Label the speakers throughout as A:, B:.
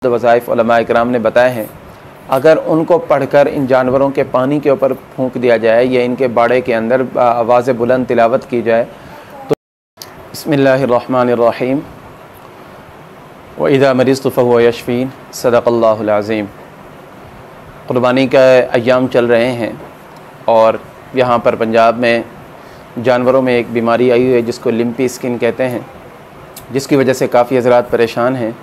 A: वज़ाइफ़ उलमा इकराम ने बताए हैं, अगर उनको पढ़कर इन जानवरों के पानी के ऊपर फूंक दिया जाए या इनके बाड़े के अंदर आवाज़ बुलंद तिलावत की जाए तो बिस्मिल्लाहिर्रहमानिर्रहीम व इज़ा मरिज़्तु फ़हुव यशफ़ीन सदक़ल्लाहुल अज़ीम। क़ुरबानी का अय्याम चल रहे हैं और यहाँ पर पंजाब में जानवरों में एक बीमारी आई हुई है जिसको लिम्पी स्किन कहते हैं, जिसकी वजह से काफ़ी हज़रात परेशान हैं।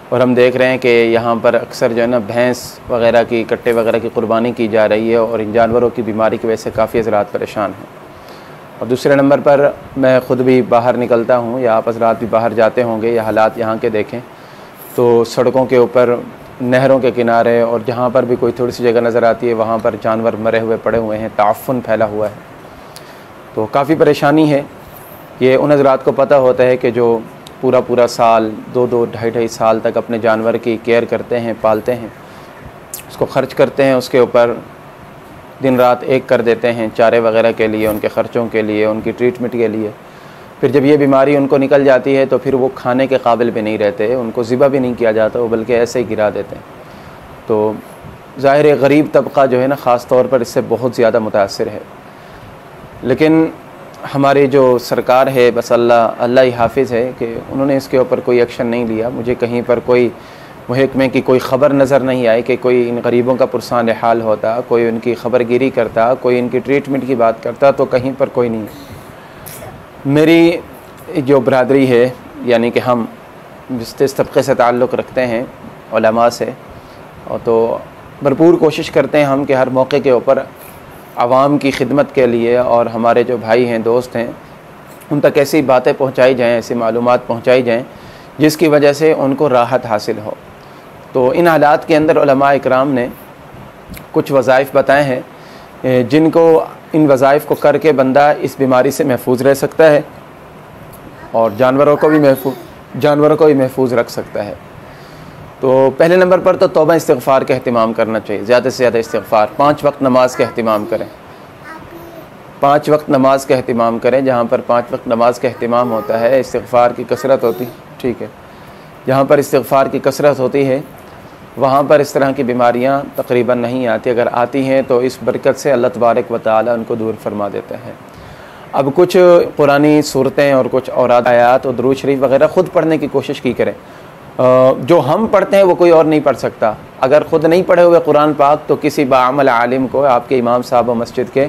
A: और हम देख रहे हैं कि यहाँ पर अक्सर जो है ना भैंस वग़ैरह की, कट्टे वग़ैरह की क़ुरबानी की जा रही है और इन जानवरों की बीमारी की वजह से काफ़ी हज़रात परेशान हैं। और दूसरे नंबर पर मैं ख़ुद भी बाहर निकलता हूँ या आप हज़रात भी बाहर जाते होंगे, या हालात यहाँ के देखें तो सड़कों के ऊपर, नहरों के किनारे और जहाँ पर भी कोई थोड़ी सी जगह नज़र आती है वहाँ पर जानवर मरे हुए पड़े हुए हैं, ताफ़ुन फैला हुआ है। तो काफ़ी परेशानी है। ये उन हज़रात को पता होता है कि जो पूरा साल 2-2, ढाई साल तक अपने जानवर की केयर करते हैं, पालते हैं, उसको ख़र्च करते हैं, उसके ऊपर दिन रात एक कर देते हैं चारे वग़ैरह के लिए, उनके ख़र्चों के लिए, उनकी ट्रीटमेंट के लिए। फिर जब ये बीमारी उनको निकल जाती है तो फिर वो खाने के काबिल भी नहीं रहते, उनको ज़िबा भी नहीं किया जाता, वो बल्कि ऐसे ही गिरा देते हैं। तो ज़ाहिर है गरीब तबका जो है ना ख़ास तौर पर इससे बहुत ज़्यादा मुतासिर है। लेकिन हमारी जो सरकार है, बस अल्लाह ही हाफिज़ है कि उन्होंने इसके ऊपर कोई एक्शन नहीं लिया। मुझे कहीं पर कोई महकमे की कोई ख़बर नज़र नहीं आई कि कोई इन गरीबों का पुरसान हाल होता, कोई उनकी खबरगिरी करता, कोई इनकी ट्रीटमेंट की बात करता, तो कहीं पर कोई नहीं है। मेरी जो बरादरी है, यानी कि हम जिस तबक़े से ताल्लुक़ रखते हैं उलमा से, और तो भरपूर कोशिश करते हैं हम कि हर मौके के ऊपर आवाम की खिदमत के लिए और हमारे जो भाई हैं, दोस्त हैं, उन तक ऐसी बातें पहुंचाई जाएं, ऐसी मालूमात पहुंचाई जाएं जिसकी वजह से उनको राहत हासिल हो। तो इन हालात के अंदर उलमा इकराम ने कुछ वज़ाइफ़ बताए हैं जिनको, इन वज़ाइफ़ को करके बंदा इस बीमारी से महफूज रह सकता है और जानवरों को भी महफूज रख सकता है। तो पहले नंबर पर तो तौबा इस्तिग़फ़ार का अहतमाम करना चाहिए, ज़्यादा से ज़्यादा इस्तिग़फ़ार। 5 वक्त नमाज का अहतमाम करें, 5 वक्त नमाज का अहतमाम करें। जहाँ पर 5 वक्त नमाज का अहतमाम होता है, इस्तिग़फ़ार की कसरत होती, ठीक है, जहाँ पर इस्तिग़फ़ार की कसरत होती है वहाँ पर इस तरह की बीमारियाँ तकरीबन नहीं आती। अगर आती हैं तो इस बरकत से अल्लाह तबारक व तआला उनको दूर फरमा देता है। अब कुछ कुरानी सूरतें और कुछ और आयात और दुरूद शरीफ वग़ैरह ख़ुद पढ़ने की कोशिश की करें। जो हम पढ़ते हैं वो कोई और नहीं पढ़ सकता। अगर ख़ुद नहीं पढ़े हुए कुरान पाक तो किसी बाअमल आलिम को, आपके इमाम साहब और मस्जिद के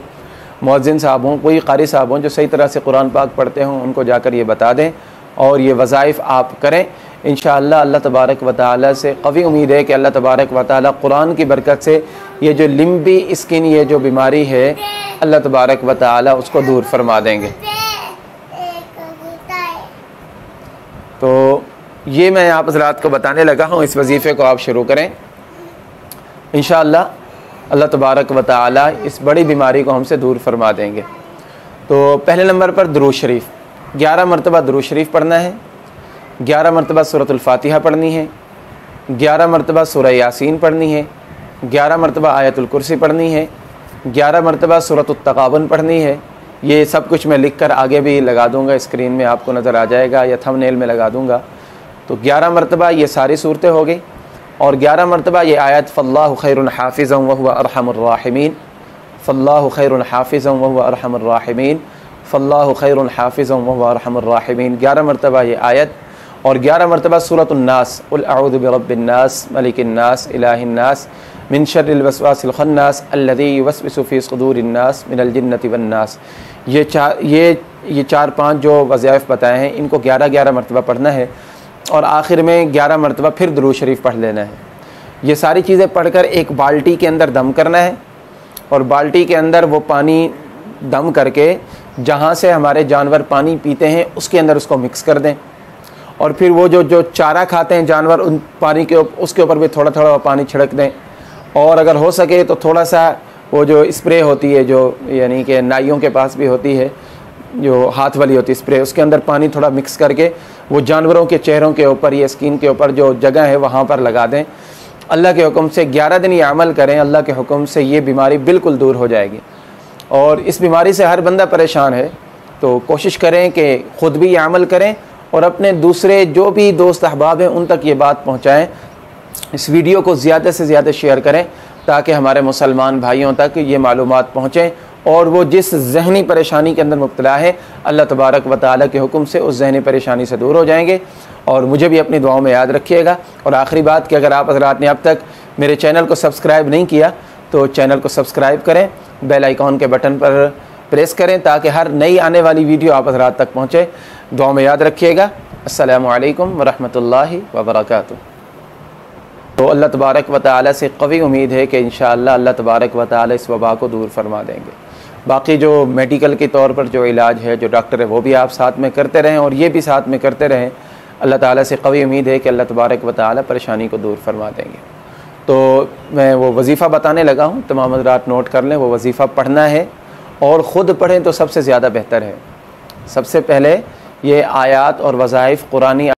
A: मुअज्जिन साहब हों, कोई क़ारी साहब हों जो सही तरह से कुरान पाक पढ़ते हों, उनको जाकर ये बता दें और ये वज़ाइफ़ आप करें। इंशाअल्लाह अल्लाह तबारक व तआला से कवी उम्मीद है कि अल्लाह तबारक व तआला कुरान की बरकत से ये जो लिम्बी स्किन, ये जो बीमारी है, अल्लाह तबारक व तआला उसको दूर फरमा देंगे। तो ये मैं आप हज़रात को बताने लगा हूँ, इस वजीफ़े को आप शुरू करें इंशाअल्लाह। अल्लाह तबारक व तआला इस बड़ी बीमारी को हमसे दूर फरमा देंगे। तो पहले नंबर पर दुरूद शरीफ, 11 मरतबा दुरूद शरीफ पढ़ना है, 11 मरतबा सूरतुल फातिहा पढ़नी है, 11 मरतबा सूरह यासीन पढ़नी है, 11 मरतबा आयतुल कुर्सी पढ़नी है, 11 मरतबा सूरतुत तगाबुन पढ़नी है। ये सब कुछ मैं लिख कर आगे भी लगा दूँगा, स्क्रीन में आपको नज़र आ जाएगा या थंबनेल में लगा दूँगा। तो 11 मरतबा ये सारी सूरतें हो गई और 11 मरतबा ये आयत फ़ल्लाहु खैरुन हाफ़िज़न व हुवा अरहमुर राहिमीन, फ़ल्लाहु खैरुन हाफ़िज़न व हुवा अरहमुर राहिमीन, फ़ल्लाहु खैरुन हाफ़िज़न व हुवा अरहमुर राहिमीन। 11 मरतबा ये आयत और 11 मरतबा सूरतुन नास, क़ुल अऊज़ु बिरब्बिन नास मलिकिन नास इलाहिन नास मिन शर्रिल वस्वासिल खन्नास अल्लज़ी युवस्विसु फ़ी सुदूरिन नास मिनल जिन्नति वन नास। ये 4-5 जो वज़ाइफ़ बताए हैं, इनको 11-11 मरतबा पढ़ना है और आखिर में 11 मरतबा फिर दुरूद शरीफ पढ़ लेना है। ये सारी चीज़ें पढ़कर एक बाल्टी के अंदर दम करना है और बाल्टी के अंदर वो पानी दम करके जहाँ से हमारे जानवर पानी पीते हैं उसके अंदर उसको मिक्स कर दें और फिर वो जो चारा खाते हैं जानवर, उन पानी के उसके ऊपर भी थोड़ा थोड़ा पानी छिड़क दें। और अगर हो सके तो थोड़ा सा वो जो स्प्रे होती है, जो यानी कि नाइयों के पास भी होती है, जो हाथ वाली होती है स्प्रे, उसके अंदर पानी थोड़ा मिक्स करके वो जानवरों के चेहरों के ऊपर या स्किन के ऊपर जो जगह है वहाँ पर लगा दें। अल्लाह के हुक्म से 11 दिन ये अमल करें, अल्लाह के हुक्म से ये बीमारी बिल्कुल दूर हो जाएगी। और इस बीमारी से हर बंदा परेशान है, तो कोशिश करें कि ख़ुद भी ये अमल करें और अपने दूसरे जो भी दोस्त अहबाब हैं उन तक ये बात पहुँचाएँ इस वीडियो को ज़्यादा से ज़्यादा शेयर करें ताकि हमारे मुसलमान भाइयों तक ये मालूमात पहुँचें और वो जिस ज़हनी परेशानी के अंदर मुब्तला है अल्लाह तबारक व तआला के हुक्म से उस ज़हनी परेशानी से दूर हो जाएंगे। और मुझे भी अपनी दुआओं में याद रखिएगा। और आखिरी बात कि अगर आप हज़रात ने अब तक मेरे चैनल को सब्सक्राइब नहीं किया तो चैनल को सब्सक्राइब करें, बेल आइकॉन के बटन पर प्रेस करें ताकि हर नई आने वाली वीडियो आप हज़रात तक पहुँचे। दुआ में याद रखिएगा। अस्सलामु अलैकुम वरहमतुल्लाहि वबरकातुहू। तो अल्लाह तबारक व तआला से कवी उम्मीद है कि इंशाअल्लाह अल्लाह तबारक व तआला इस वबा को दूर फरमा देंगे। बाकी जो मेडिकल के तौर पर जो इलाज है, जो डॉक्टर है, वो भी आप साथ में करते रहें और ये भी साथ में करते रहें। अल्लाह ताला से कवी उम्मीद है कि अल्लाह तबारक व तआला परेशानी को दूर फरमा देंगे। तो मैं वो वजीफ़ा बताने लगा हूँ, तमाम हज़रात नोट कर लें। वो वजीफ़ा पढ़ना है और ख़ुद पढ़ें तो सबसे ज़्यादा बेहतर है। सबसे पहले ये आयात और वज़ाइफ़ कुरानी